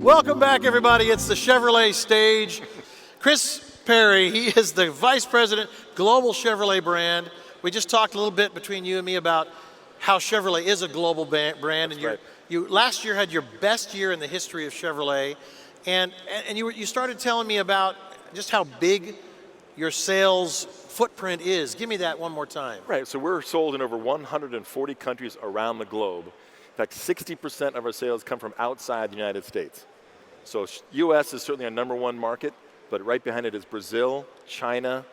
Welcome back, everybody. It's the Chevrolet stage. Chris Perry, he is the Vice President, Global Chevrolet brand. We just talked a little bit between you and me about how Chevrolet is a global brand. That's and right. you last year had your best year in the history of Chevrolet. And you started telling me about just how big your sales footprint is. Give me that one more time. Right, so we're sold in over 140 countries around the globe. In fact, 60% of our sales come from outside the United States. So US is certainly our #1 market, but right behind it is Brazil, China,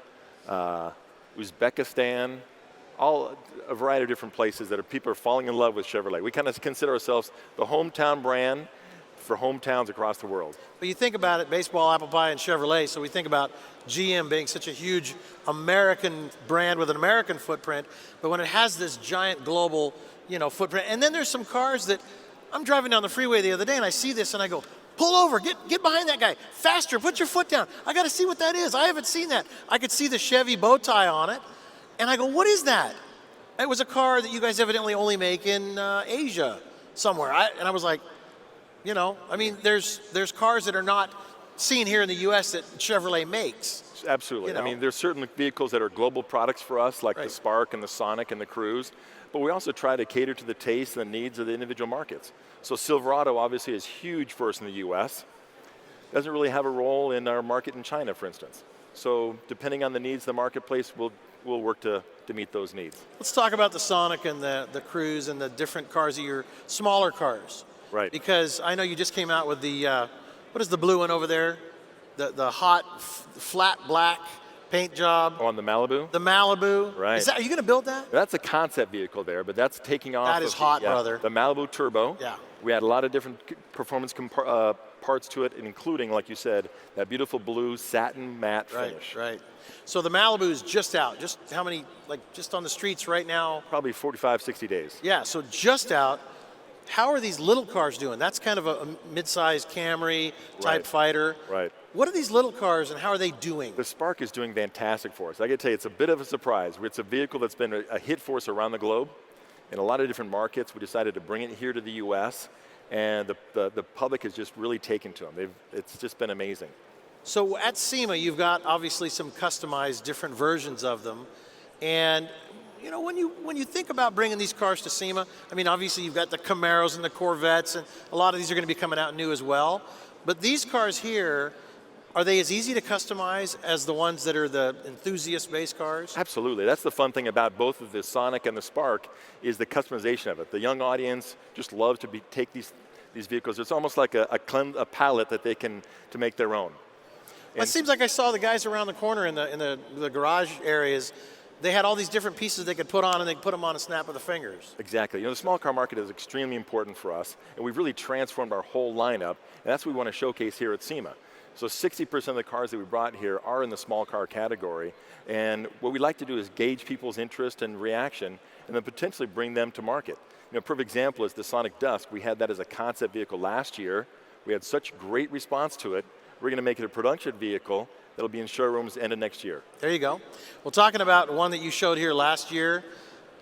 Uzbekistan, a variety of different places that people are falling in love with Chevrolet. We kind of consider ourselves the hometown brand for hometowns across the world. But you think about it, baseball, apple pie, and Chevrolet, so we think about GM being such a huge American brand with an American footprint, but when it has this giant global, footprint, and then there's some cars that, I'm driving down the freeway the other day and I see this and I go, pull over, get behind that guy, faster, put your foot down. I gotta see what that is, I haven't seen that. I could see the Chevy bow tie on it, and I go, what is that? It was a car that you guys evidently only make in Asia somewhere. And I was like, there's cars that are not seen here in the US that Chevrolet makes. Absolutely. I mean, there's certain vehicles that are global products for us, like the Spark and the Sonic and the Cruze, but we also try to cater to the taste and the needs of the individual markets. So Silverado obviously is huge for us in the US. Doesn't really have a role in our market in China, for instance. So depending on the needs of the marketplace, we'll work to meet those needs. Let's talk about the Sonic and the Cruze and the different cars, your smaller cars. Right. Because I know you just came out with the, what is the blue one over there? The hot, flat black paint job. On the Malibu? The Malibu. Right. Are you going to build that? That's a concept vehicle there, but that's taking off. That is hot, brother. The Malibu Turbo. Yeah. We had a lot of different performance parts to it, including, like you said, that beautiful blue satin matte finish. Right. So the Malibu is just out. Just how many, just on the streets right now? Probably 45, 60 days. Yeah, so just out. How are these little cars doing? That's kind of a mid-sized Camry type fighter. Right. What are these little cars and how are they doing? The Spark is doing fantastic for us. I got to tell you, it's a bit of a surprise. It's a vehicle that's been a hit for us around the globe. In a lot of different markets, we decided to bring it here to the US, and the public has just really taken to them. It's just been amazing. So at SEMA, you've got obviously some customized different versions of them. And when you think about bringing these cars to SEMA, I mean, obviously you've got the Camaros and the Corvettes, and a lot of these are going to be coming out new as well. But these cars here, are they as easy to customize as the ones that are the enthusiast-based cars? Absolutely. That's the fun thing about both of the Sonic and the Spark is the customization of it. The young audience just loves to take these vehicles. It's almost like a palette that they can to make their own. It seems like I saw the guys around the corner in the garage areas. They had all these different pieces they could put on, and they could put them on a snap of the fingers. Exactly. The small car market is extremely important for us, and we've really transformed our whole lineup, and that's what we want to showcase here at SEMA. So 60% of the cars that we brought here are in the small car category, and what we like to do is gauge people's interest and reaction, and then potentially bring them to market. A perfect example is the Sonic Dusk. We had that as a concept vehicle last year. We had such great response to it. We're going to make it a production vehicle that'll be in showrooms end of next year. There you go. Well, talking about one that you showed here last year,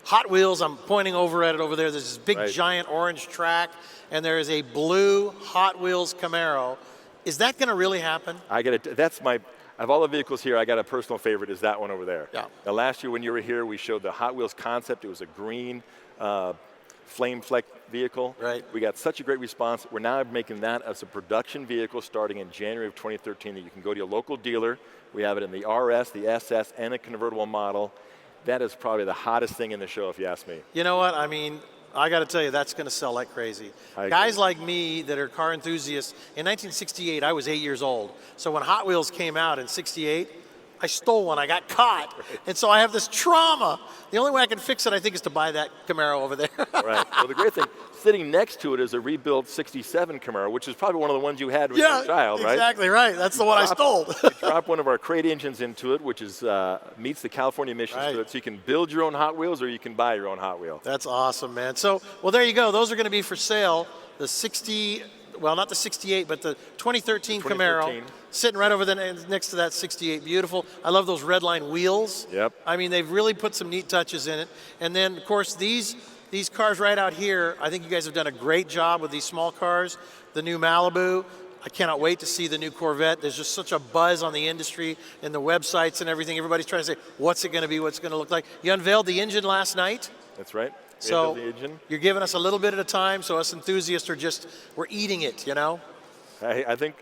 Hot Wheels, I'm pointing over at it over there. There's this big giant orange track, and there is a blue Hot Wheels Camaro. Is that going to really happen? Of all the vehicles here, I got a personal favorite, is that one over there. Yeah. Now last year when you were here, we showed the Hot Wheels concept. It was a green flame fleck vehicle. Right. We got such a great response. We're now making that as a production vehicle starting in January of 2013 that you can go to your local dealer. We have it in the RS, the SS, and a convertible model. That is probably the hottest thing in the show, if you ask me. You know what? I mean, I got to tell you, that's going to sell like crazy. Guys like me that are car enthusiasts, in 1968, I was 8 years old. So when Hot Wheels came out in 68, I stole one, I got caught. And so I have this trauma. The only way I can fix it, I think, is to buy that Camaro over there. Right. Well, the great thing, sitting next to it is a rebuilt 67 Camaro, which is probably one of the ones you had when you were a child, right? Exactly right. That's the one I stole. You drop one of our crate engines into it, which is meets the California emissions to it, so you can build your own Hot Wheels or you can buy your own Hot Wheel. That's awesome, man. So, well, there you go. Those are going to be for sale. The 60, well, not the 68, but the 2013 Camaro, sitting right over next to that 68. Beautiful. I love those red line wheels. Yep. I mean, they've really put some neat touches in it. And then, of course, these cars right out here, I think you guys have done a great job with these small cars. The new Malibu, I cannot wait to see the new Corvette. There's just such a buzz on the industry and the websites and everything. Everybody's trying to say, what's it going to be, what's it going to look like? You unveiled the engine last night. That's right. So the engine. You're giving us a little bit at a time, so us enthusiasts are just, we're eating it, you know? I think,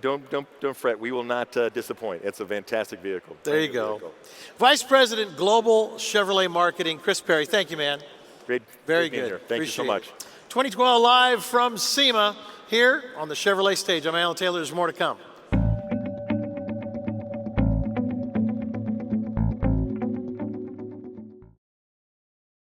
don't fret, we will not disappoint. It's a fantastic vehicle. There you go. Vice President, Global Chevrolet Marketing, Chris Perry. Thank you, man. Great. Very being good. here. Thank you so much. 2012 live from SEMA here on the Chevrolet stage. I'm Alan Taylor. There's more to come.